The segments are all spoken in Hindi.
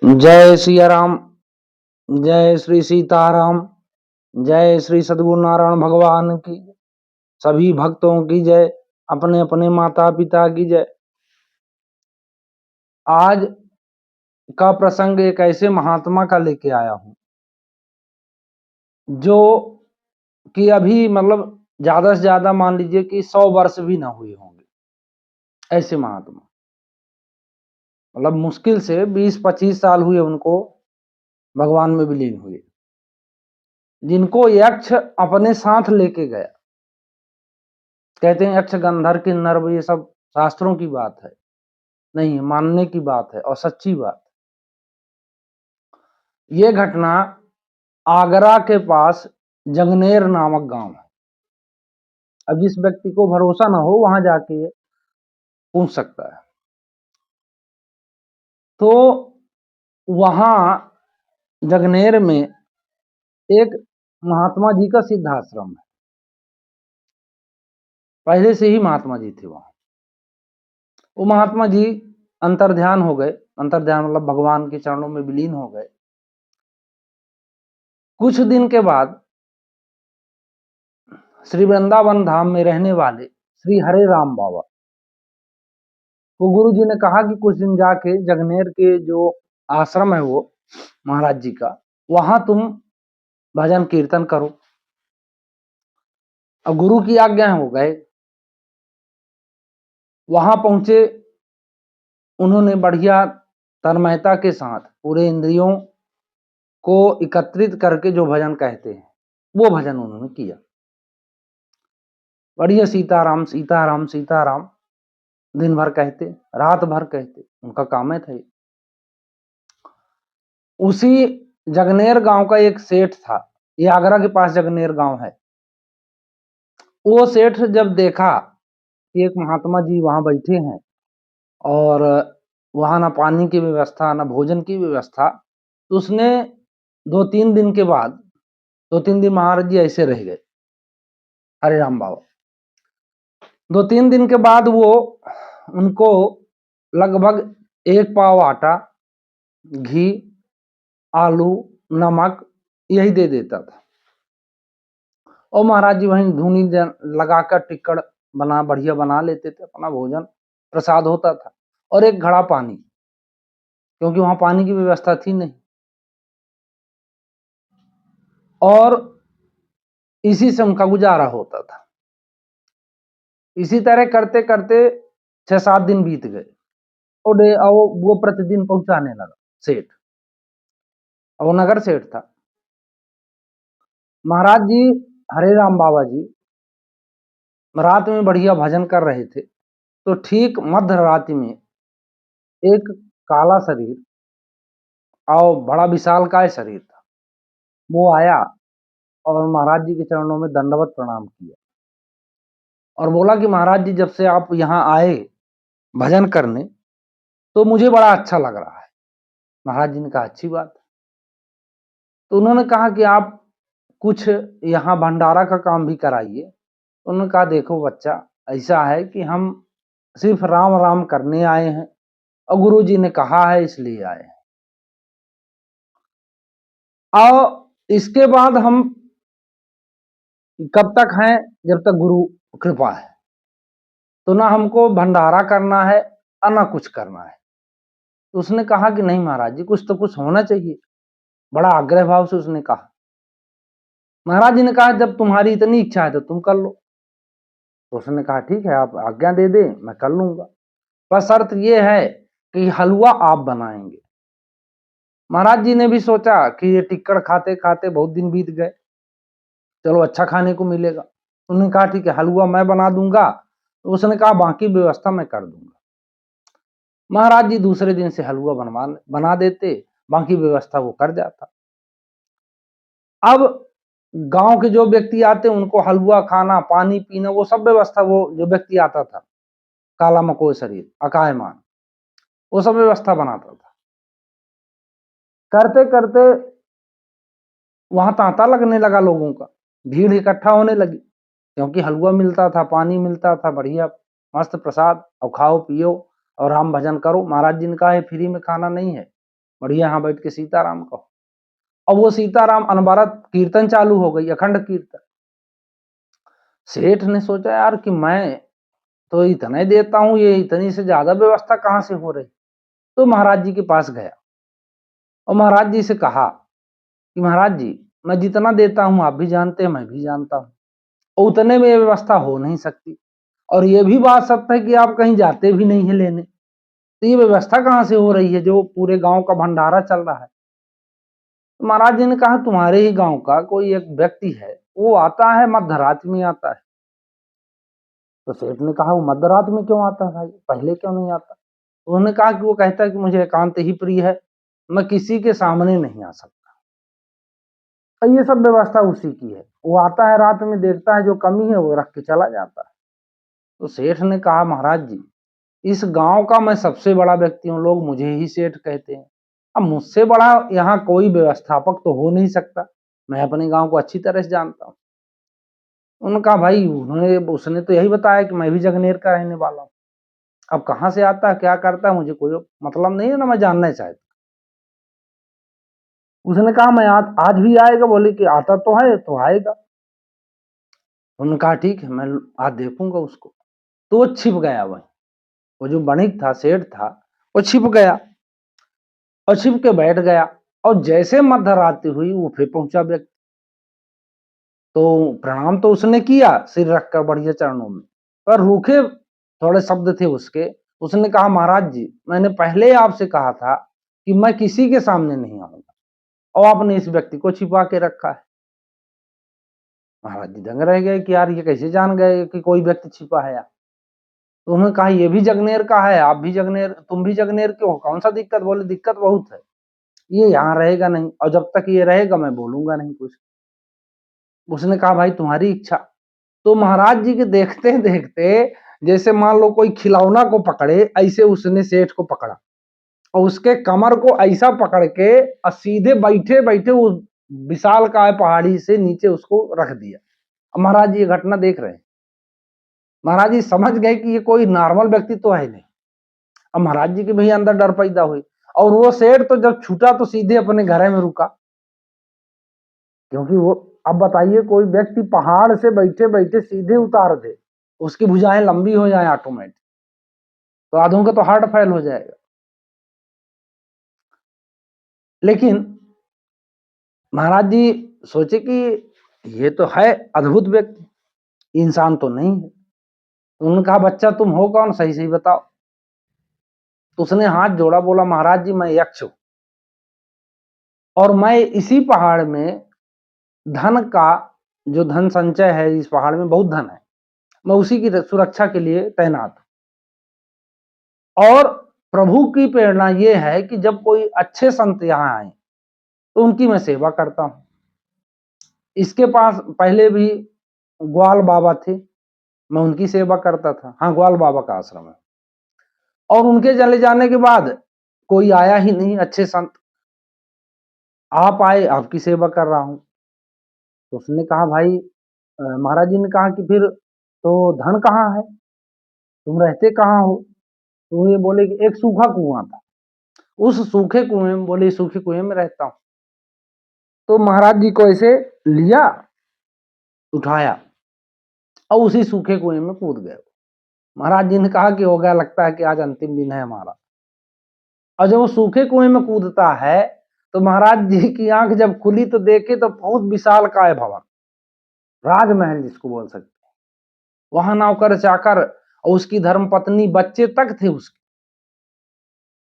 जय सिया राम। जय श्री सीताराम। जय श्री सद्गुरु नारायण भगवान की। सभी भक्तों की जय। अपने अपने माता पिता की जय। आज का प्रसंग एक ऐसे महात्मा का लेके आया हूं जो कि अभी मतलब ज्यादा से ज्यादा मान लीजिए कि 100 वर्ष भी ना हुए होंगे। ऐसे महात्मा मतलब मुश्किल से 20-25 साल हुए उनको भगवान में विलीन हुए, जिनको यक्ष अपने साथ लेके गया। कहते हैं यक्ष गंधर्व किन्नर, ये सब शास्त्रों की बात है, नहीं मानने की बात है और सच्ची बात। ये घटना आगरा के पास जंगनेर नामक गांव है। अब जिस व्यक्ति को भरोसा ना हो वहां जाके पूछ सकता है। तो वहां जंगनेर में एक महात्मा जी का सिद्ध आश्रम है। पहले से ही महात्मा जी थे वहां। वो महात्मा जी अंतर्ध्यान हो गए। अंतर्ध्यान मतलब भगवान के चरणों में विलीन हो गए। कुछ दिन के बाद श्री वृंदावन धाम में रहने वाले श्री हरे राम बाबा को गुरु जी ने कहा कि कुछ दिन जाके जगनेर के जो आश्रम है वो महाराज जी का, वहां तुम भजन कीर्तन करो। अब गुरु की आज्ञा हो गए। वहां पहुंचे, उन्होंने बढ़िया तन्मयता के साथ पूरे इंद्रियों को एकत्रित करके जो भजन कहते हैं वो भजन उन्होंने किया। बढ़िया सीताराम सीताराम सीताराम दिन भर कहते, रात भर कहते, उनका काम था। उसी जगनेर गांव का एक सेठ था। ये आगरा के पास जगनेर गांव है। वो सेठ जब देखा कि एक महात्मा जी वहां बैठे हैं और वहां ना पानी की व्यवस्था ना भोजन की व्यवस्था, तो उसने 2-3 दिन के बाद 2-3 दिन महाराज जी ऐसे रह गए, हरे राम बाबा। 2-3 दिन के बाद वो उनको लगभग 1 पाव आटा, घी, आलू, नमक यही दे देता था। और महाराज जी वहीं धूनी लगाकर टिक्कड़ बढ़िया बना लेते थे। अपना भोजन प्रसाद होता था और एक घड़ा पानी, क्योंकि वहां पानी की व्यवस्था थी नहीं। और इसी से उनका गुजारा होता था। इसी तरह करते करते 6-7 दिन बीत गए और वो प्रतिदिन पहुंचाने लगा सेठ। वो नगर सेठ था। महाराज जी हरे राम बाबा जी रात में बढ़िया भजन कर रहे थे, तो ठीक मध्य रात्रि में एक काला शरीर और बड़ा विशालकाय शरीर था, वो आया और महाराज जी के चरणों में दंडवत प्रणाम किया और बोला कि महाराज जी जब से आप यहाँ आए भजन करने तो मुझे बड़ा अच्छा लग रहा है। महाराज जी ने कहा अच्छी बात। तो उन्होंने कहा कि आप कुछ यहाँ भंडारा का काम भी कराइए। तो उन्होंने कहा देखो बच्चा, ऐसा है कि हम सिर्फ राम राम करने आए हैं और गुरु जी ने कहा है इसलिए आए हैं, और इसके बाद हम कब तक हैं जब तक गुरु कृपा है। तो ना हमको भंडारा करना है और ना कुछ करना है। तो उसने कहा कि नहीं महाराज जी, कुछ तो कुछ होना चाहिए। बड़ा आग्रह भाव से उसने कहा। महाराज जी ने कहा जब तुम्हारी इतनी इच्छा है तो तुम कर लो। तो उसने कहा ठीक है, आप आज्ञा दे दे, मैं कर लूंगा, पर शर्त यह है कि हलवा आप बनाएंगे। महाराज जी ने भी सोचा कि ये टिक्कड़ खाते खाते बहुत दिन बीत गए, चलो अच्छा खाने को मिलेगा। उन्होंने कहा ठीक है, हलवा मैं बना दूंगा। तो उसने कहा बाकी व्यवस्था मैं कर दूंगा। महाराज जी दूसरे दिन से हलवा बना देते, बाकी व्यवस्था वो कर जाता। अब गांव के जो व्यक्ति आते उनको हलवा खाना, पानी पीना, वो सब व्यवस्था वो जो व्यक्ति आता था, काला मकोई शरीर अकायमान, वो सब व्यवस्था बनाता था। करते करते वहां तांता लगने लगा, लोगों का भीड़ इकट्ठा होने लगी, क्योंकि हलवा मिलता था, पानी मिलता था, बढ़िया मस्त प्रसाद, और खाओ पियो और राम भजन करो। महाराज जी ने कहा फ्री में खाना नहीं है, बढ़िया यहाँ बैठ के सीताराम कहो। और वो सीताराम अनवरत कीर्तन चालू हो गई, अखंड कीर्तन। सेठ ने सोचा यार कि मैं तो इतना ही देता हूँ, ये इतनी से ज्यादा व्यवस्था कहाँ से हो रही। तो महाराज जी के पास गया और महाराज जी से कहा कि महाराज जी, मैं जितना देता हूँ आप भी जानते हैं, मैं भी जानता हूँ, और उतने में ये व्यवस्था हो नहीं सकती। और ये भी बात सत्य है कि आप कहीं जाते भी नहीं है लेने, तो ये व्यवस्था कहाँ से हो रही है जो पूरे गांव का भंडारा चल रहा है। तो महाराज जी ने कहा तुम्हारे ही गांव का कोई एक व्यक्ति है, वो आता है मध्य रात में आता है। तो सेठ ने कहा वो मध्य रात में क्यों आता है भाई, पहले क्यों नहीं आता। तो उन्होंने कहा कि वो कहता है कि मुझे एकांत ही प्रिय है, मैं किसी के सामने नहीं आ सकता। और ये सब व्यवस्था उसी की है, वो आता है रात में, देखता है जो कमी है वो रख के चला जाता है। तो सेठ ने कहा महाराज जी, इस गांव का मैं सबसे बड़ा व्यक्ति हूँ, लोग मुझे ही सेठ कहते हैं, अब मुझसे बड़ा यहाँ कोई व्यवस्थापक तो हो नहीं सकता, मैं अपने गांव को अच्छी तरह से जानता हूँ। उन्होंने कहा भाई, उसने तो यही बताया कि मैं भी जगनेर का रहने वाला हूँ, अब कहाँ से आता है क्या करता है मुझे कोई मतलब नहीं है ना, मैं जानना चाहता। उसने कहा मैं आज भी आएगा, बोले कि आता तो है तो आएगा। उन्होंने कहा ठीक है, मैं आज देखूंगा उसको। तो वो छिप गया, वही वो जो बणिक था, सेठ था, वो छिप गया और छिप के बैठ गया। और जैसे मध्य रात्रि हुई वो फिर पहुंचा व्यक्ति। तो प्रणाम तो उसने किया सिर रखकर बढ़िया चरणों में, पर रूखे थोड़े शब्द थे उसके। उसने कहा महाराज जी, मैंने पहले आपसे कहा था कि मैं किसी के सामने नहीं आऊंगा, और आपने इस व्यक्ति को छिपा के रखा है। महाराज जी दंग रह गए कि यार ये कैसे जान गए कि कोई व्यक्ति छिपा है यार। तो उन्होंने कहा ये भी जगनेर का है, आप भी जगनेर, तुम भी जगनेर के हो, कौन सा दिक्कत। बोले दिक्कत बहुत है, ये यहाँ रहेगा नहीं, और जब तक ये रहेगा मैं बोलूंगा नहीं कुछ। उसने कहा भाई तुम्हारी इच्छा। तो महाराज जी के देखते देखते जैसे मान लो कोई खिलौना को पकड़े, ऐसे उसने सेठ को पकड़ा और उसके कमर को ऐसा पकड़ के और सीधे बैठे बैठे उस विशाल काय पहाड़ी से नीचे उसको रख दिया। अब महाराज जी ये घटना देख रहे हैं। महाराज जी समझ गए कि ये कोई नॉर्मल व्यक्ति तो है नहीं। अब महाराज जी के भी अंदर डर पैदा हुई, और वो शेर तो जब छूटा तो सीधे अपने घर में रुका, क्योंकि वो, अब बताइए कोई व्यक्ति पहाड़ से बैठे बैठे सीधे उतार दे, उसकी भुजाएं लंबी हो जाए ऑटोमेटिक, तो आधों का तो हार्ट फेल हो जाएगा। लेकिन महाराज जी सोचे कि ये तो है अद्भुत व्यक्ति, इंसान तो नहीं है। उन्होंने कहा बच्चा तुम हो कौन, सही सही बताओ। तो उसने हाथ जोड़ा, बोला महाराज जी मैं यक्ष हूं, और मैं इसी पहाड़ में धन का, जो धन संचय है इस पहाड़ में बहुत धन है, मैं उसी की सुरक्षा के लिए तैनात हूं। और प्रभु की प्रेरणा यह है कि जब कोई अच्छे संत यहाँ आए तो उनकी मैं सेवा करता हूं। इसके पास पहले भी ग्वाल बाबा थे, मैं उनकी सेवा करता था। हाँ, ग्वाल बाबा का आश्रम है। और उनके चले जाने के बाद कोई आया ही नहीं अच्छे संत, आप आए, आपकी सेवा कर रहा हूं। तो उसने कहा भाई, महाराज जी ने कहा कि फिर तो धन कहाँ है, तुम रहते कहाँ हो। तो ये बोले कि एक सूखा कुआं था, उस सूखे कुएं में, बोले सूखे कुएं में रहता हूं। तो महाराज जी को ऐसे लिया, उठाया और उसी सूखे कुएं में कूद गए। महाराज जी ने कहा कि हो गया, लगता है कि आज अंतिम दिन है हमारा। और जब वो सूखे कुएं में कूदता है तो महाराज जी की आंख जब खुली तो देखे तो बहुत विशाल काय भवन, राजमहल जिसको बोल सकते हैं, वहां नौकर चाकर और उसकी धर्म पत्नी बच्चे तक थे उसके।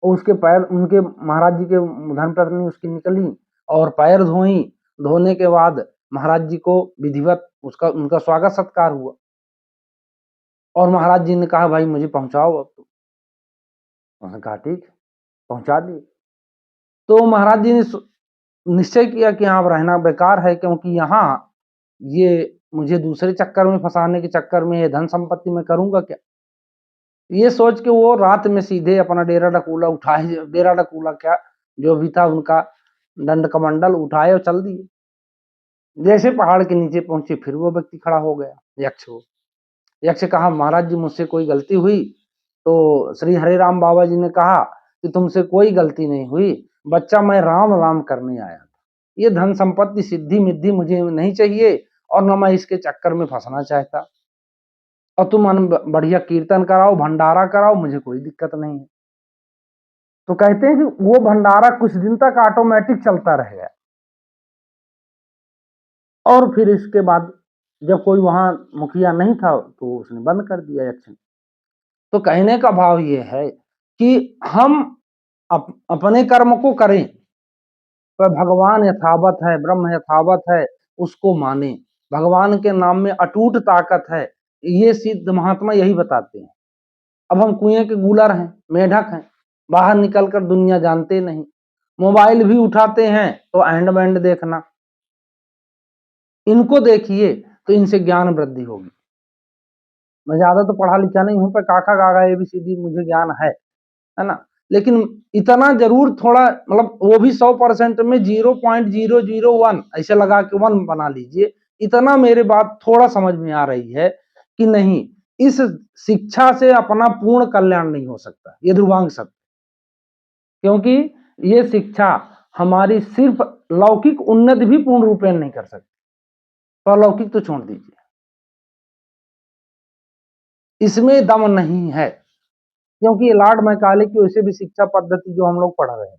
और उसके पैर, उनके महाराज जी के धर्म पत्नी उसकी निकली और पैर धोई। धोने के बाद महाराज जी को विधिवत उसका उनका स्वागत सत्कार हुआ। और महाराज जी ने कहा भाई मुझे पहुंचाओ अब। तो उन्होंने कहा ठीक, पहुंचा दिए। तो महाराज जी ने निश्चय किया कि यहाँ रहना बेकार है, क्योंकि यहाँ ये मुझे दूसरे चक्कर में फंसाने के चक्कर में ये धन संपत्ति में करूंगा क्या। ये सोच के वो रात में सीधे अपना डेरा डकूला उठाए, डेरा डकूला क्या जो भी था उनका दंड कमंडल उठाए और चल दिए। जैसे पहाड़ के नीचे पहुंचे फिर वो व्यक्ति खड़ा हो गया, यक्ष हो। यक्ष कहा महाराज जी मुझसे कोई गलती हुई। तो श्री हरे राम बाबा जी ने कहा कि तुमसे कोई गलती नहीं हुई, बच्चा मैं राम राम करने आया था। ये धन संपत्ति सिद्धि मिद्धि मुझे नहीं चाहिए और न मैं इसके चक्कर में फंसना चाहता। और तुम बढ़िया कीर्तन कराओ, भंडारा कराओ, मुझे कोई दिक्कत नहीं है। तो कहते हैं कि वो भंडारा कुछ दिन तक ऑटोमेटिक चलता रहेगा और फिर इसके बाद जब कोई वहां मुखिया नहीं था तो उसने बंद कर दिया एक्शन। तो कहने का भाव ये है कि हम अपने कर्म को करें, पर भगवान यथावत है, ब्रह्म यथावत है, उसको माने। भगवान के नाम में अटूट ताकत है, ये सिद्ध महात्मा यही बताते हैं। अब हम कुएं के गूलर हैं, मेढक हैं, बाहर निकलकर दुनिया जानते नहीं। मोबाइल भी उठाते हैं तो एंड बैंड देखना, इनको देखिए तो इनसे ज्ञान वृद्धि होगी। मैं ज्यादा तो पढ़ा लिखा नहीं हूं, पर काका काका ABCD मुझे ज्ञान है ना। लेकिन इतना जरूर थोड़ा, मतलब वो भी 100% में 0.001 ऐसे लगा के 1 बना लीजिए। इतना मेरे बात थोड़ा समझ में आ रही है कि नहीं, इस शिक्षा से अपना पूर्ण कल्याण नहीं हो सकता, ये ध्रुवांग सत्य। क्योंकि ये शिक्षा हमारी सिर्फ लौकिक उन्नति भी पूर्ण रूपेण नहीं कर सकती, परलौकिक तो छोड़ दीजिए, इसमें दम नहीं है। क्योंकि लॉर्ड मैकाले की वैसे भी शिक्षा पद्धति जो हम लोग पढ़ रहे हैं,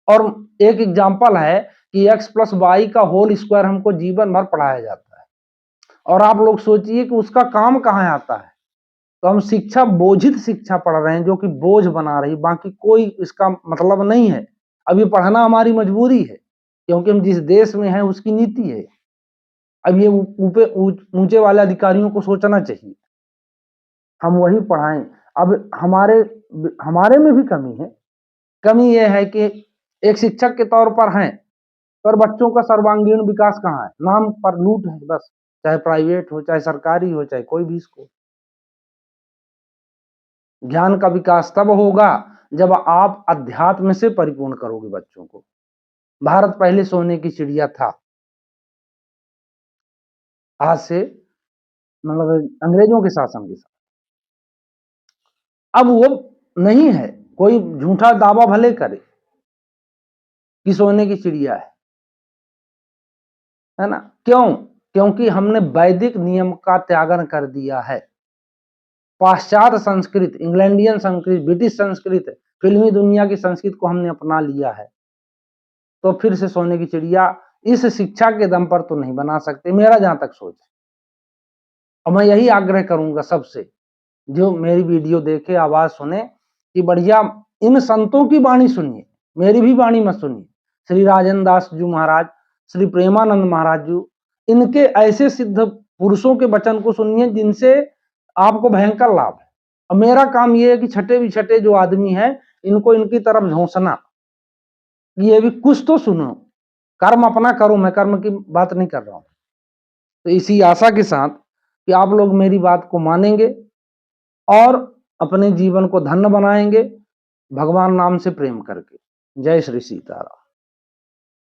और एक एग्जाम्पल है कि x+y का होल स्क्वायर हमको जीवन भर पढ़ाया जाता है, और आप लोग सोचिए कि उसका काम कहाँ आता है। तो हम शिक्षा बोझित शिक्षा पढ़ रहे हैं जो कि बोझ बना रही, बाकी कोई इसका मतलब नहीं है। अब ये पढ़ना हमारी मजबूरी है, क्योंकि हम जिस देश में हैं उसकी नीति है। अब ये ऊंचे वाले अधिकारियों को सोचना चाहिए, हम वही पढ़ाएं। अब हमारे में भी कमी है। कमी यह है कि एक शिक्षक के तौर पर हैं, पर बच्चों का सर्वांगीण विकास कहाँ है, नाम पर लूट है बस, चाहे प्राइवेट हो, चाहे सरकारी हो, चाहे कोई भी इसको। ज्ञान का विकास तब होगा जब आप अध्यात्म से परिपूर्ण करोगे बच्चों को। भारत पहले सोने की चिड़िया था, आज से मतलब अंग्रेजों के शासन के साथ। अब वो नहीं है, कोई झूठा दावा भले करे कि सोने की चिड़िया है ना। क्यों? क्योंकि हमने वैदिक नियम का त्यागन कर दिया है। पाश्चात्य संस्कृत, इंग्लैंडियन संस्कृत, ब्रिटिश संस्कृत, फिल्मी दुनिया की संस्कृत को हमने अपना लिया है। तो फिर से सोने की चिड़िया इस शिक्षा के दम पर तो नहीं बना सकते, मेरा जहां तक सोच है। और मैं यही आग्रह करूंगा सबसे, जो मेरी वीडियो देखे, आवाज सुने, कि बढ़िया इन संतों की वाणी सुनिए, मेरी भी वाणी मत सुनिए। श्री राजन दास जी महाराज, श्री प्रेमानंद महाराज जी, इनके ऐसे सिद्ध पुरुषों के वचन को सुनिए जिनसे आपको भयंकर लाभ है। और मेरा काम यह है कि छठे बिछटे जो आदमी है इनको इनकी तरफ झोंसना, ये भी कुछ तो सुनो, कर्म अपना करो, मैं कर्म की बात नहीं कर रहा हूं। तो इसी आशा के साथ कि आप लोग मेरी बात को मानेंगे और अपने जीवन को धन्य बनाएंगे, भगवान नाम से प्रेम करके। जय श्री सीताराम।